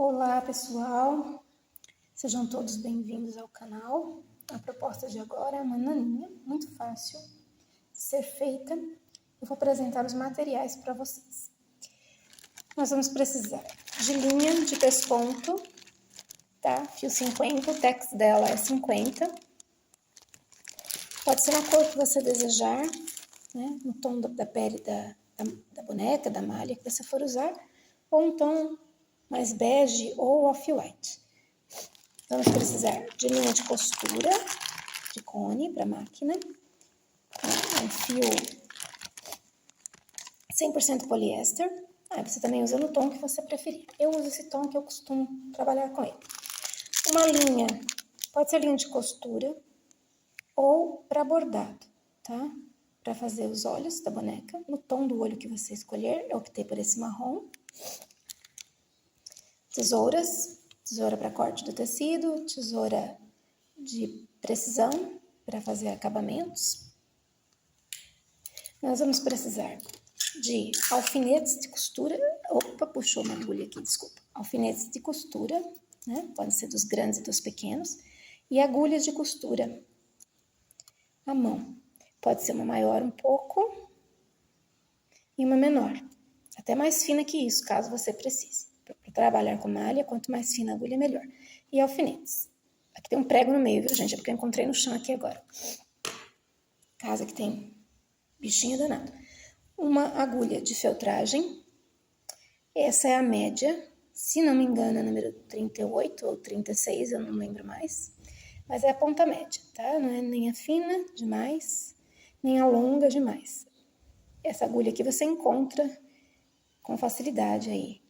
Olá pessoal, sejam todos bem-vindos ao canal. A proposta de agora é uma naninha muito fácil de ser feita. Eu vou apresentar os materiais para vocês. Nós vamos precisar de linha de pesponto, tá? Fio 50, o tex dela é 50. Pode ser na cor que você desejar, né? No tom da pele da boneca, da malha que você for usar, ou um tom mais bege ou off-white. Vamos precisar de linha de costura, de cone para máquina, um fio 100% poliéster. Você também usa no tom que você preferir. Eu uso esse tom que eu costumo trabalhar com ele. Uma linha, pode ser linha de costura ou para bordado, tá? Para fazer os olhos da boneca, no tom do olho que você escolher. Eu optei por esse marrom. Tesoura para corte do tecido, tesoura de precisão para fazer acabamentos. Nós vamos precisar de alfinetes de costura. Opa, puxou uma agulha aqui, desculpa. Alfinetes de costura, né? Podem ser dos grandes e dos pequenos. E agulhas de costura à mão. Pode ser uma maior um pouco e uma menor. Até mais fina que isso, caso você precise. Para trabalhar com malha, quanto mais fina a agulha, melhor. E alfinetes. Aqui tem um prego no meio, viu, gente? É porque eu encontrei no chão aqui agora. Casa que tem bichinho danado. Uma agulha de feltragem. Essa é a média. Se não me engano, é número 38 ou 36, eu não lembro mais. Mas é a ponta média, tá? Não é nem a fina demais, nem a longa demais. Essa agulha aqui você encontra com facilidade aí,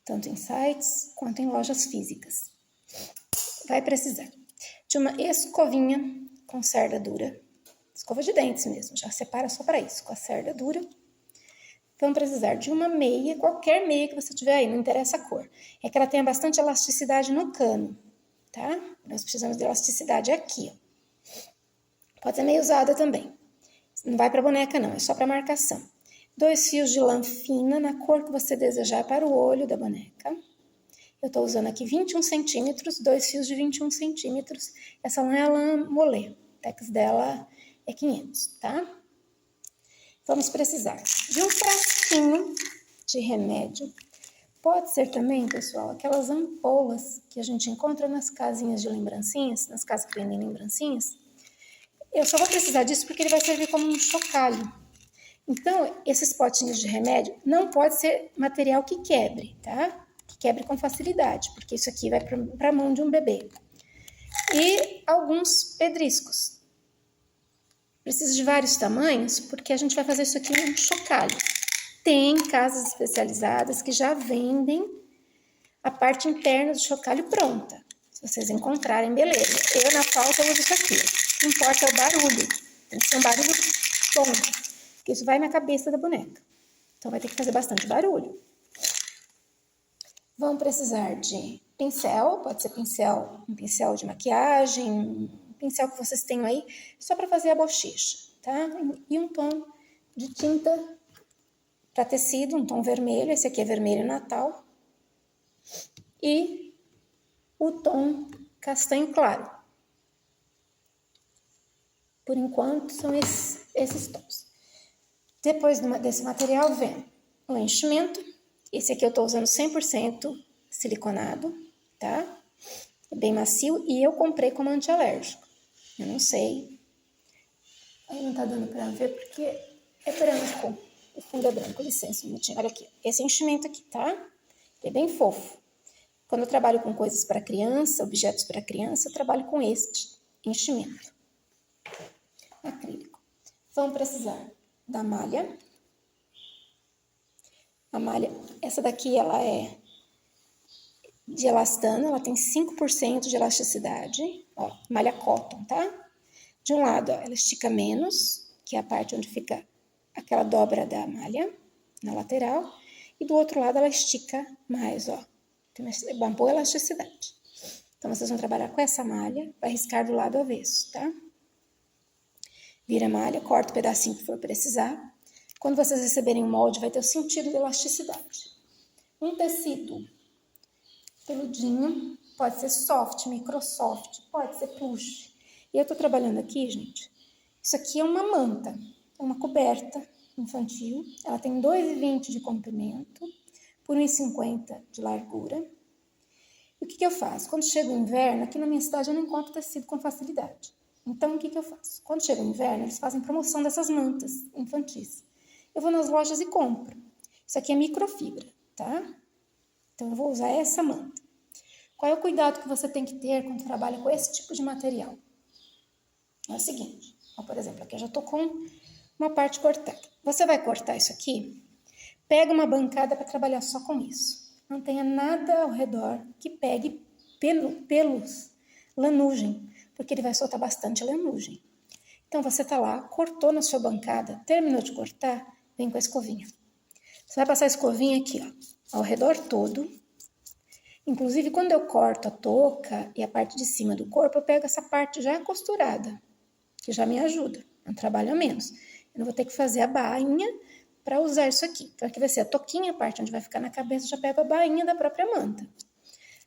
tanto em sites quanto em lojas físicas. Vai precisar de uma escovinha com cerda dura, escova de dentes mesmo, já separa só para isso, com a cerda dura. Vamos precisar de uma meia, qualquer meia que você tiver aí, não interessa a cor. É que ela tenha bastante elasticidade no cano, tá? Nós precisamos de elasticidade aqui, ó. Pode ser meia usada também. Não vai para boneca não, é só para marcação. 2 fios de lã fina na cor que você desejar para o olho da boneca. Eu tô usando aqui 21 centímetros, 2 fios de 21 centímetros. Essa lã é a lã molê, o tex dela é 500, tá? Vamos precisar de um frasquinho de remédio. Pode ser também, pessoal, aquelas ampolas que a gente encontra nas casinhas de lembrancinhas, nas casas que vendem lembrancinhas. Eu só vou precisar disso porque ele vai servir como um chocalho. Então, esses potinhos de remédio não pode ser material que quebre, tá? Que quebre com facilidade, porque isso aqui vai para a mão de um bebê. E alguns pedriscos. Precisa de vários tamanhos, porque a gente vai fazer isso aqui em um chocalho. Tem casas especializadas que já vendem a parte interna do chocalho pronta. Se vocês encontrarem, beleza. Eu, na falta, eu uso isso aqui. O que importa é o barulho. Tem que ser um barulho bom, porque isso vai na cabeça da boneca. Então, vai ter que fazer bastante barulho. Vão precisar de pincel, pode ser um pincel de maquiagem, um pincel que vocês tenham aí, só para fazer a bochecha, tá? E um tom de tinta para tecido, um tom vermelho, esse aqui é vermelho Natal. E o tom castanho claro. Por enquanto, são esses tons. Depois desse material vem o enchimento. Esse aqui eu tô usando 100% siliconado, tá? É bem macio e eu comprei como antialérgico. Eu não sei. Aí não tá dando pra ver porque é branco. O fundo é branco, licença um minutinho. Olha aqui, esse enchimento aqui, tá? Ele é bem fofo. Quando eu trabalho com coisas para criança, objetos para criança, eu trabalho com este enchimento. Acrílico. Vamos precisar da malha. A malha, essa daqui, ela é de elastano, ela tem 5% de elasticidade. Ó, malha cotton, tá? De um lado, ó, ela estica menos, que é a parte onde fica aquela dobra da malha, na lateral. E do outro lado, ela estica mais, ó. Tem uma boa elasticidade. Então, vocês vão trabalhar com essa malha, vai riscar do lado avesso, tá? Vira a malha, corta o pedacinho que for precisar. Quando vocês receberem o molde, vai ter o sentido de elasticidade. Um tecido peludinho, pode ser soft, microsoft, pode ser plush. E eu tô trabalhando aqui, gente, isso aqui é uma manta, é uma coberta infantil, ela tem 2,20 de comprimento, por 1,50 de largura. E o que eu faço? Quando chega o inverno, aqui na minha cidade eu não encontro tecido com facilidade. Então, o que eu faço? Quando chega o inverno, eles fazem promoção dessas mantas infantis. Eu vou nas lojas e compro. Isso aqui é microfibra, tá? Então, eu vou usar essa manta. Qual é o cuidado que você tem que ter quando trabalha com esse tipo de material? É o seguinte, ó, por exemplo, aqui eu já tô com uma parte cortada. Você vai cortar isso aqui, pega uma bancada para trabalhar só com isso. Não tenha nada ao redor que pegue pelos, lanugem, porque ele vai soltar bastante lanugem. Então, você tá lá, cortou na sua bancada, terminou de cortar, vem com a escovinha. Você vai passar a escovinha aqui, ó, ao redor todo. Inclusive, quando eu corto a touca e a parte de cima do corpo, eu pego essa parte já costurada, que já me ajuda, é um trabalho a menos. Eu não vou ter que fazer a bainha para usar isso aqui. Então, aqui vai ser a toquinha, a parte onde vai ficar na cabeça, já pego a bainha da própria manta.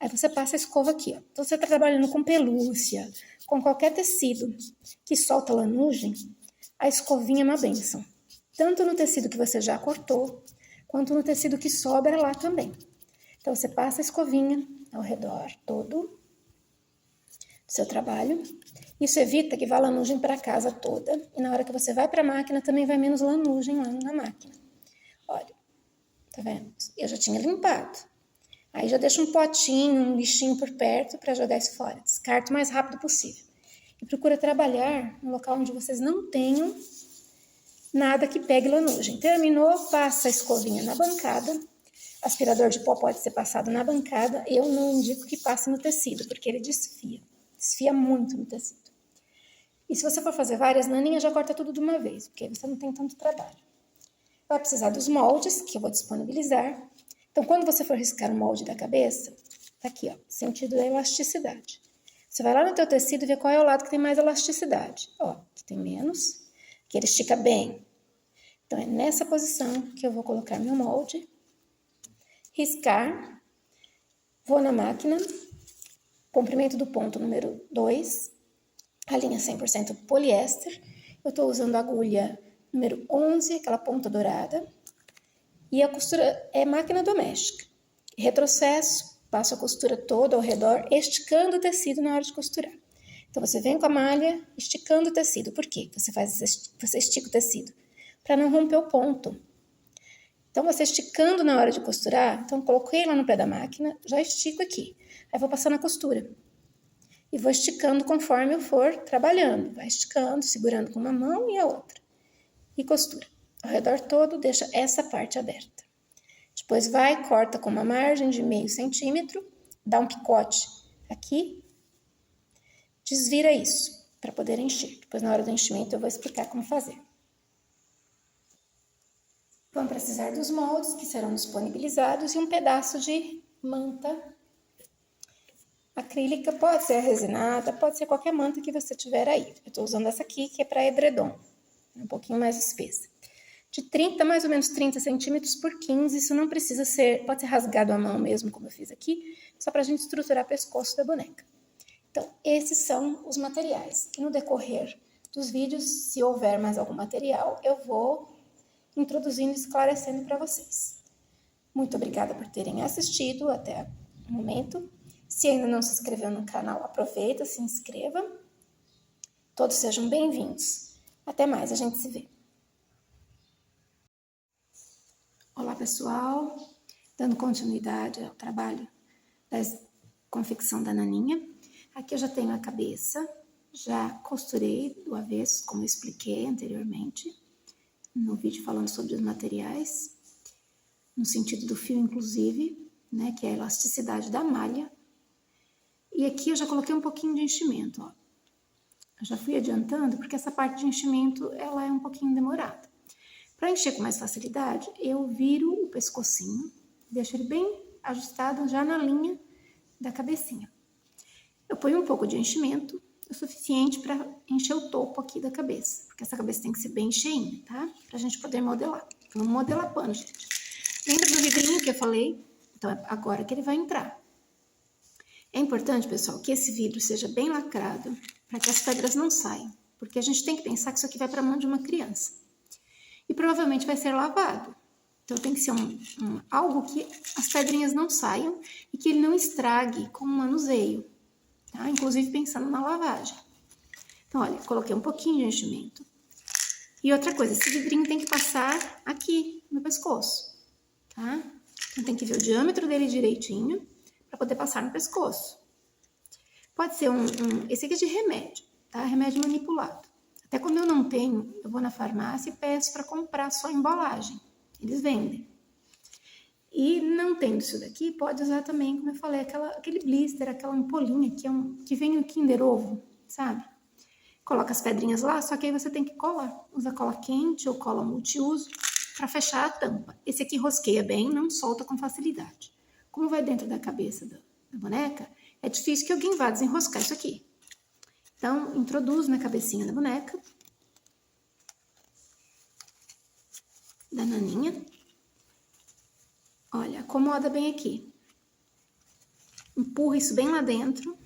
Aí você passa a escova aqui, ó. Então, você tá trabalhando com pelúcia, com qualquer tecido que solta lanugem, a escovinha é uma bênção. Tanto no tecido que você já cortou, quanto no tecido que sobra lá também. Então, você passa a escovinha ao redor todo do seu trabalho. Isso evita que vá lanugem para casa toda. E na hora que você vai para a máquina, também vai menos lanugem lá na máquina. Olha, tá vendo? Eu já tinha limpado. Aí já deixo um potinho, um lixinho por perto para jogar isso fora. Descarto o mais rápido possível. E procura trabalhar no local onde vocês não tenham nada que pegue lanugem. Terminou, passa a escovinha na bancada. Aspirador de pó pode ser passado na bancada. Eu não indico que passe no tecido, porque ele desfia. Desfia muito no tecido. E se você for fazer várias naninhas, já corta tudo de uma vez, porque você não tem tanto trabalho. Vai precisar dos moldes, que eu vou disponibilizar. Então, quando você for riscar o molde da cabeça, tá aqui, ó, sentido da elasticidade. Você vai lá no teu tecido e vê qual é o lado que tem mais elasticidade. Ó, que tem menos, que ele estica bem. Então, é nessa posição que eu vou colocar meu molde. Riscar. Vou na máquina. Comprimento do ponto número 2. A linha 100% poliéster. Eu tô usando a agulha número 11, aquela ponta dourada. E a costura é máquina doméstica. Retrocesso, passo a costura toda ao redor, esticando o tecido na hora de costurar. Então, você vem com a malha, esticando o tecido. Por quê? Você estica o tecido? Para não romper o ponto. Então, você esticando na hora de costurar, então, coloquei lá no pé da máquina, já estico aqui. Aí, vou passar na costura. E vou esticando conforme eu for trabalhando. Vai esticando, segurando com uma mão e a outra. E costura. Ao redor todo, deixa essa parte aberta. Depois vai, corta com uma margem de 0,5 centímetro, dá um picote aqui, desvira isso, para poder encher. Depois, na hora do enchimento, eu vou explicar como fazer. Vamos precisar dos moldes, que serão disponibilizados, e um pedaço de manta acrílica, pode ser resinada, pode ser qualquer manta que você tiver aí. Eu estou usando essa aqui, que é para edredom, um pouquinho mais espessa. De 30, mais ou menos 30 centímetros por 15, isso não precisa ser, pode ser rasgado à mão mesmo, como eu fiz aqui, só para a gente estruturar o pescoço da boneca. Então, esses são os materiais. E no decorrer dos vídeos, se houver mais algum material, eu vou introduzindo e esclarecendo para vocês. Muito obrigada por terem assistido até o momento. Se ainda não se inscreveu no canal, aproveita, se inscreva. Todos sejam bem-vindos. Até mais, a gente se vê. Olá, pessoal. Dando continuidade ao trabalho da confecção da naninha. Aqui eu já tenho a cabeça, já costurei do avesso, como eu expliquei anteriormente, no vídeo falando sobre os materiais, no sentido do fio, inclusive, né, que é a elasticidade da malha. E aqui eu já coloquei um pouquinho de enchimento, ó. Eu já fui adiantando, porque essa parte de enchimento, ela é um pouquinho demorada. Para encher com mais facilidade, eu viro o pescocinho, deixo ele bem ajustado já na linha da cabecinha. Eu ponho um pouco de enchimento, o suficiente para encher o topo aqui da cabeça, porque essa cabeça tem que ser bem cheinha, tá? Pra gente poder modelar. Não modelar pano, gente. Lembra do vidrinho que eu falei? Então, é agora que ele vai entrar. É importante, pessoal, que esse vidro seja bem lacrado para que as pedras não saiam, porque a gente tem que pensar que isso aqui vai para a mão de uma criança. E provavelmente vai ser lavado. Então tem que ser algo que as pedrinhas não saiam e que ele não estrague com o manuseio, tá? Inclusive pensando na lavagem. Então, olha, coloquei um pouquinho de enchimento. E outra coisa, esse vidrinho tem que passar aqui no pescoço, tá? Então tem que ver o diâmetro dele direitinho para poder passar no pescoço. Pode ser esse aqui é de remédio, tá? Remédio manipulado. Até quando eu não tenho, eu vou na farmácia e peço para comprar só a embalagem. Eles vendem. E não tendo isso daqui, pode usar também, como eu falei, aquele blister, aquela ampolinha que vem no Kinder Ovo, sabe? Coloca as pedrinhas lá, só que aí você tem que colar. Usa cola quente ou cola multiuso para fechar a tampa. Esse aqui rosqueia bem, não solta com facilidade. Como vai dentro da cabeça da boneca, é difícil que alguém vá desenroscar isso aqui. Então, introduzo na cabecinha da boneca, da naninha. Olha, acomoda bem aqui. Empurra isso bem lá dentro.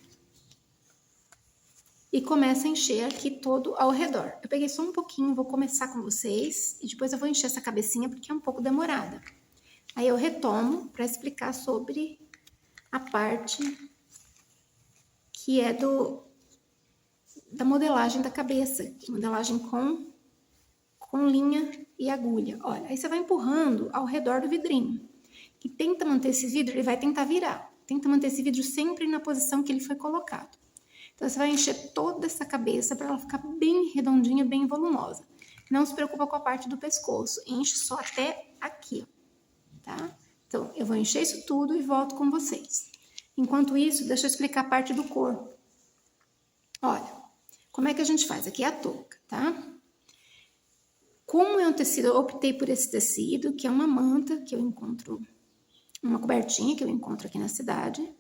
E começa a encher aqui todo ao redor. Eu peguei só um pouquinho, vou começar com vocês. E depois eu vou encher essa cabecinha porque é um pouco demorada. Aí eu retomo para explicar sobre a parte que é da modelagem da cabeça. Modelagem com linha e agulha. Olha, aí você vai empurrando ao redor do vidrinho. E tenta manter esse vidro, ele vai tentar virar. Tenta manter esse vidro sempre na posição que ele foi colocado. Então, você vai encher toda essa cabeça para ela ficar bem redondinha, bem volumosa. Não se preocupa com a parte do pescoço. Enche só até aqui, ó, tá? Então, eu vou encher isso tudo e volto com vocês. Enquanto isso, deixa eu explicar a parte do corpo. Olha, como é que a gente faz? Aqui é a touca, tá? Como é um tecido, eu optei por esse tecido, que é uma manta que eu encontro, uma cobertinha que eu encontro aqui na cidade.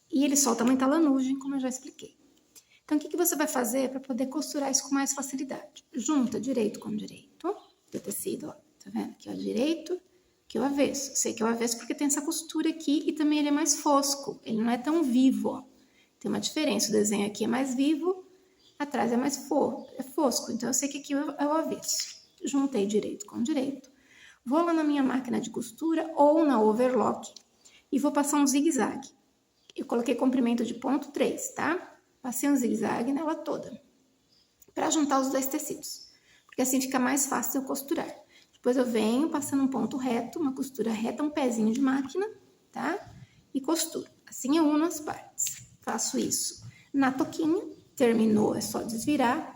E ele solta muita lanugem, como eu já expliquei. Então, o que você vai fazer para poder costurar isso com mais facilidade? Junta direito com direito do tecido, ó, tá vendo? Aqui, ó, direito, aqui o avesso. Sei que é o avesso porque tem essa costura aqui e também ele é mais fosco, ele não é tão vivo, ó. Tem uma diferença, o desenho aqui é mais vivo, atrás é mais fosco, então eu sei que aqui é o avesso. Juntei direito com direito. Vou lá na minha máquina de costura ou na overlock e vou passar um zigue-zague. Eu coloquei comprimento de ponto 3, tá? Passei um zigue-zague nela toda, para juntar os dois tecidos, porque assim fica mais fácil eu costurar. Depois eu venho passando um ponto reto, uma costura reta, um pezinho de máquina, tá? E costuro. Assim eu uno as partes. Faço isso na toquinha, terminou, é só desvirar.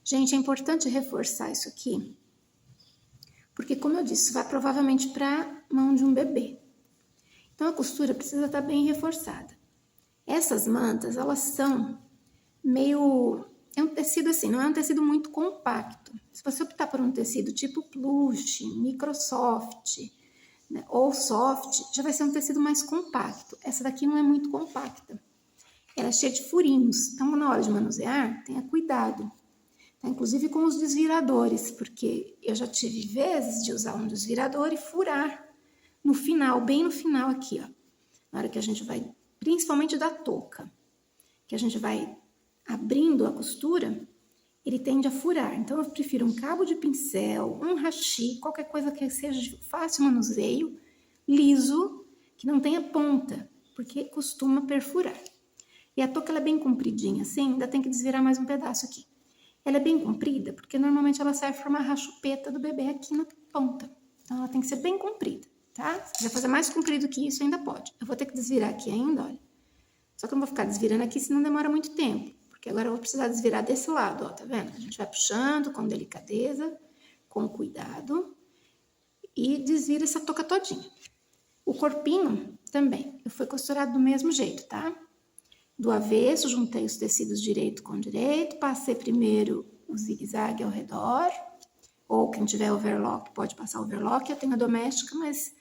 Gente, é importante reforçar isso aqui, porque como eu disse, vai provavelmente para mão de um bebê. Então, a costura precisa estar bem reforçada. Essas mantas, elas são meio... É um tecido assim, não é um tecido muito compacto. Se você optar por um tecido tipo plush, microsoft, né, ou soft, já vai ser um tecido mais compacto. Essa daqui não é muito compacta. Ela é cheia de furinhos. Então, na hora de manusear, tenha cuidado. Tá? Inclusive com os desviradores, porque eu já tive vezes de usar um desvirador e furar no final, bem no final aqui, ó. Na hora que a gente vai, principalmente da touca, que a gente vai abrindo a costura, ele tende a furar. Então, eu prefiro um cabo de pincel, um hashi, qualquer coisa que seja de fácil manuseio, liso, que não tenha ponta, porque costuma perfurar. E a touca, ela é bem compridinha, assim, ainda tem que desvirar mais um pedaço aqui. Ela é bem comprida, porque normalmente ela serve para amarrar a chupeta do bebê aqui na ponta. Então, ela tem que ser bem comprida. Tá? Se quiser fazer mais comprido que isso, ainda pode. Eu vou ter que desvirar aqui ainda, olha. Só que eu não vou ficar desvirando aqui, senão demora muito tempo. Porque agora eu vou precisar desvirar desse lado, ó, tá vendo? A gente vai puxando com delicadeza, com cuidado. E desvira essa touca todinha. O corpinho também, eu fui costurado do mesmo jeito, tá? Do avesso, juntei os tecidos direito com direito, passei primeiro o zigue-zague ao redor. Ou quem tiver overlock, pode passar overlock. Eu tenho a doméstica, mas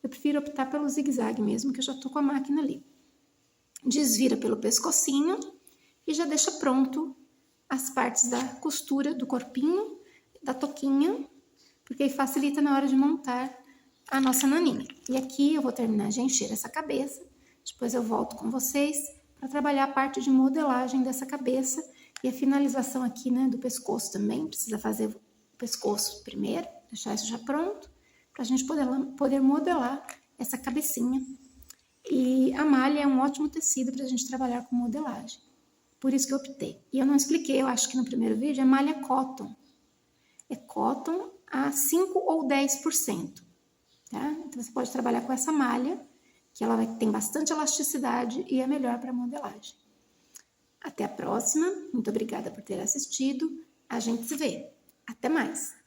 eu prefiro optar pelo zigue-zague mesmo, que eu já tô com a máquina ali. Desvira pelo pescocinho e já deixa pronto as partes da costura do corpinho, da toquinha, porque aí facilita na hora de montar a nossa naninha. E aqui eu vou terminar de encher essa cabeça, Depois eu volto com vocês para trabalhar a parte de modelagem dessa cabeça e a finalização aqui, né, do pescoço também. Precisa fazer o pescoço primeiro, deixar isso já pronto, para a gente poder modelar essa cabecinha. E a malha é um ótimo tecido para a gente trabalhar com modelagem. Por isso que eu optei. E eu não expliquei, eu acho que no primeiro vídeo, é malha cotton. É cotton a 5 ou 10%. Tá? Então, você pode trabalhar com essa malha, que ela tem bastante elasticidade e é melhor para modelagem. Até a próxima. Muito obrigada por ter assistido. A gente se vê. Até mais!